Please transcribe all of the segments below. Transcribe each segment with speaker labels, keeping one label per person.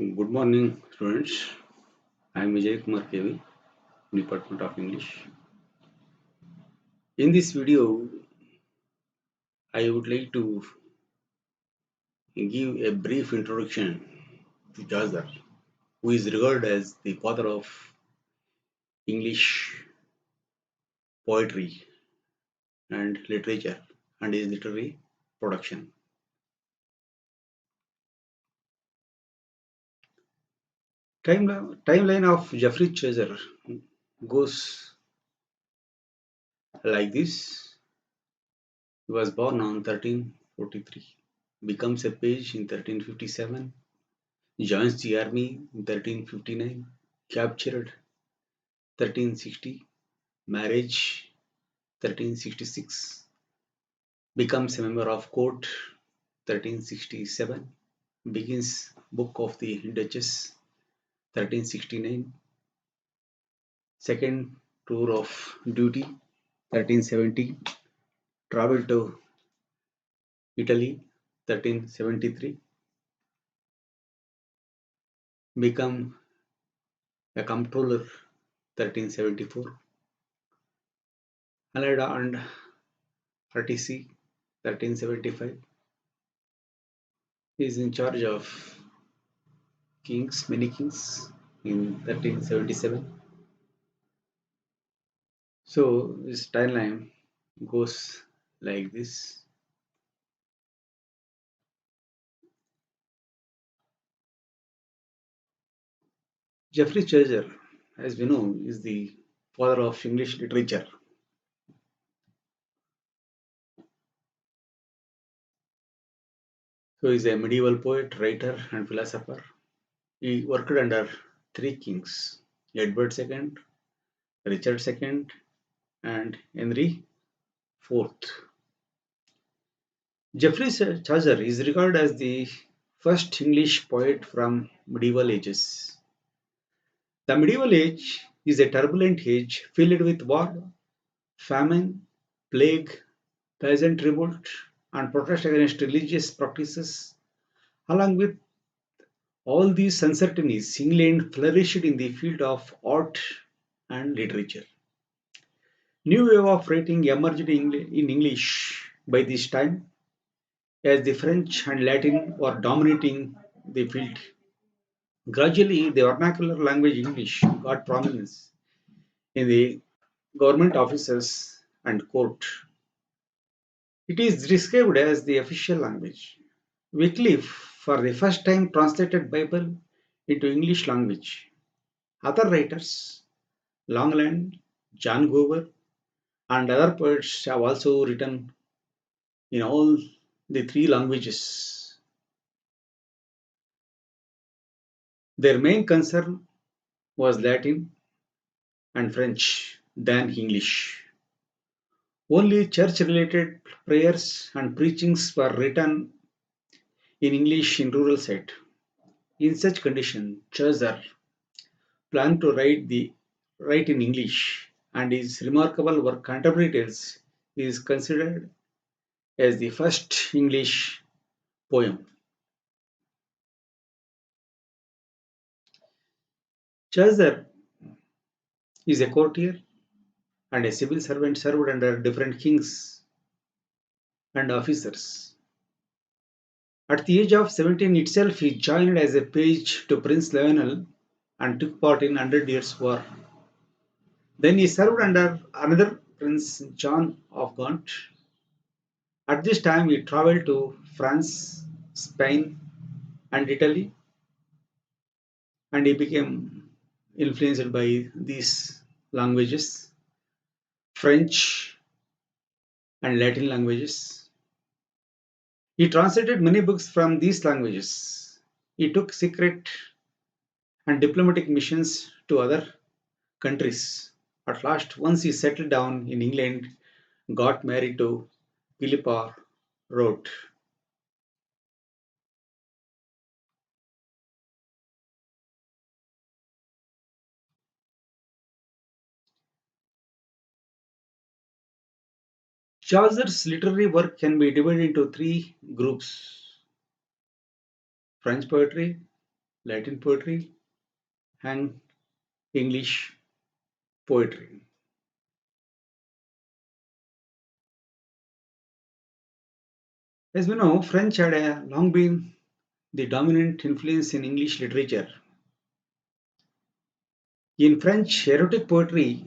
Speaker 1: Good morning, students. I am Vijay Kumar KV, Department of English. In this video, I would like to give a brief introduction to Chaucer, who is regarded as the father of English poetry and literature and his literary production. Timeline of Geoffrey Chaucer goes like this. He was born on 1343, becomes a page in 1357, joins the army in 1359, captured 1360, marriage 1366, becomes a member of court 1367, begins Book of the Duchess 1369, second tour of duty 1370, travel to Italy 1373, become a comptroller 1374, Aleda and RTC 1375. He is in charge of many kings in 1377. So this timeline goes like this. Geoffrey Chaucer, as we know, is the father of English literature. So he is a medieval poet, writer, and philosopher. He worked under three kings: Edward II, Richard II, and Henry IV. Geoffrey Chaucer is regarded as the first English poet from medieval ages. The medieval age is a turbulent age filled with war, famine, plague, peasant revolt, and protest against religious practices. Along with all these uncertainties, England flourished in the field of art and literature. New wave of writing emerged in English by this time, as the French and Latin were dominating the field. Gradually, the vernacular language English got prominence in the government offices and court. It is described as the official language. Wycliffe, for the first time, translated Bible into English language. Other writers, Longland, John Gower, and other poets have also written in all the three languages. Their main concern was Latin and French than English. Only church-related prayers and preachings were written in English in rural side. In such condition, Chaucer planned to write in English, and his remarkable work Canterbury Tales is considered as the first English poem. Chaucer is a courtier and a civil servant served under different kings and officers. At the age of 17 itself, he joined as a page to Prince Lionel and took part in Hundred Years' War. Then he served under another Prince John of Gaunt. At this time, he traveled to France, Spain, and Italy, and he became influenced by these languages, French and Latin languages. He translated many books from these languages. He took secret and diplomatic missions to other countries. At last, once he settled down in England, got married to Philippa Roth. Chaucer's literary work can be divided into three groups: French poetry, Latin poetry, and English poetry. As we know, French had long been the dominant influence in English literature. In French erotic poetry,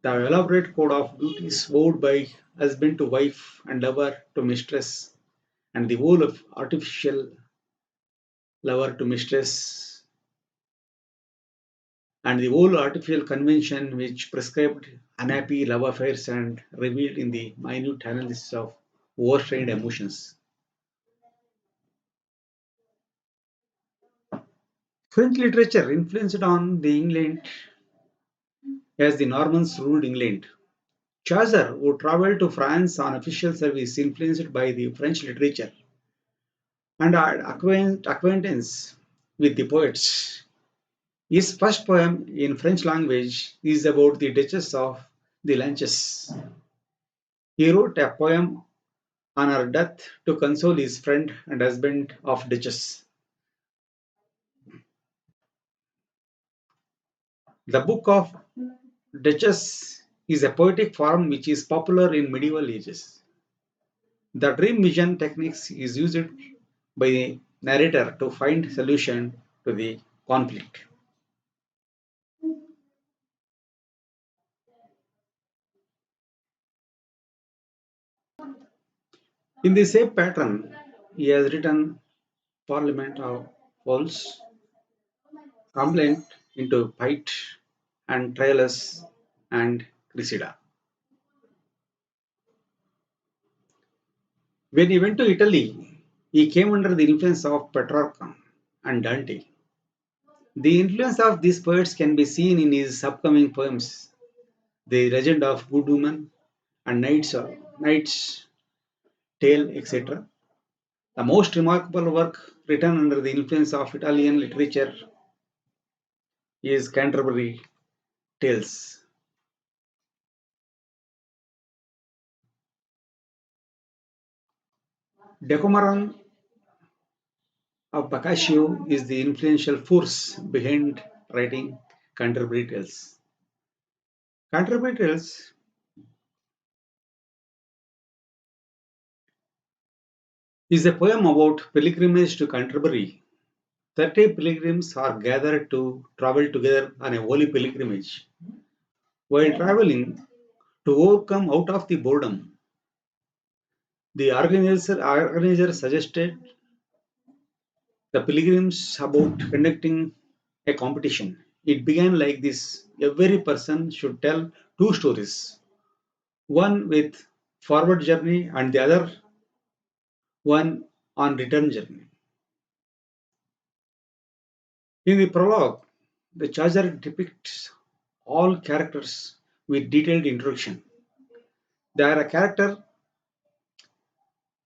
Speaker 1: the elaborate code of duties vowed by husband to wife and lover to mistress, and the whole of artificial lover to mistress, and the whole artificial convention which prescribed unhappy love affairs and revealed in the minute analysis of overstrained emotions. French literature influenced on the England as the Normans ruled England. Chaucer, who traveled to France on official service influenced by the French literature and had acquaintance with the poets. His first poem in French language is about the Duchess of the Lanches. He wrote a poem on her death to console his friend and husband of Duchess. The Book of Duchess is a poetic form which is popular in medieval ages. The dream vision techniques is used by the narrator to find solution to the conflict. In the same pattern, he has written Parliament of Fools, Complaint into Pite, and Troilus and Cressida. When he went to Italy, he came under the influence of Petrarch and Dante. The influence of these poets can be seen in his upcoming poems, The Legend of Good Woman and Knight's Tale, etc. The most remarkable work written under the influence of Italian literature is Canterbury Tales. Decomeron of Boccaccio is the influential force behind writing Canterbury Tales. Canterbury Tales is a poem about pilgrimage to Canterbury. 30 pilgrims are gathered to travel together on a holy pilgrimage. While traveling, to overcome out of the boredom, the organizer suggested the pilgrims about conducting a competition. It began like this: every person should tell two stories, one with forward journey and the other one on return journey. In the prologue, the charger depicts all characters with detailed introduction. They are a character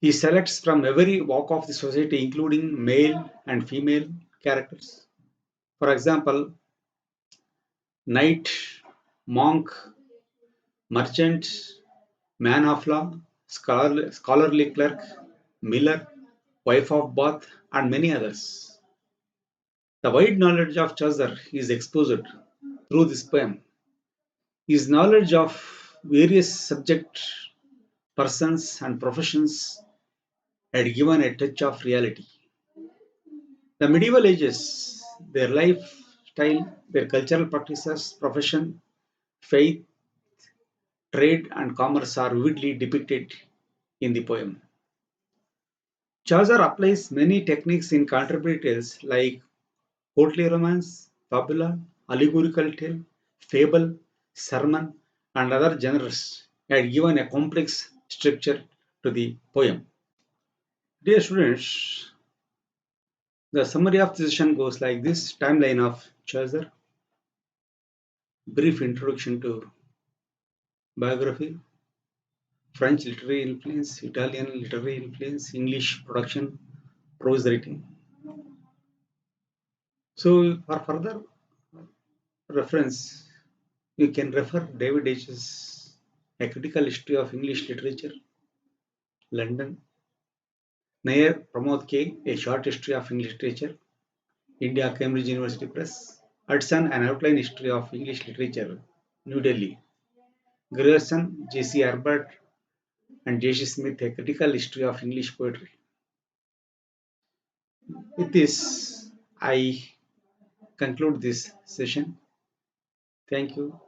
Speaker 1: he selects from every walk of the society, including male and female characters. For example, knight, monk, merchant, man of law, scholarly clerk, miller, wife of Bath, and many others. The wide knowledge of Chaucer is exposed through this poem. His knowledge of various subjects, persons, and professions had given a touch of reality. The medieval ages, their lifestyle, their cultural practices, profession, faith, trade, and commerce are vividly depicted in the poem. Chaucer applies many techniques in contemporary tales like courtly romance, fabula, allegorical tale, fable, sermon, and other genres had given a complex structure to the poem. Dear students, the summary of the session goes like this: timeline of Chaucer, brief introduction to biography, French literary influence, Italian literary influence, English production, prose writing. So, for further reference, you can refer David H's A Critical History of English Literature, London, Nair Pramod K. A Short History of English Literature, India, Cambridge University Press. Hudson, An Outline History of English Literature, New Delhi. Grierson, J.C. Herbert, and J.C. Smith, A Critical History of English Poetry. With this, I conclude this session. Thank you.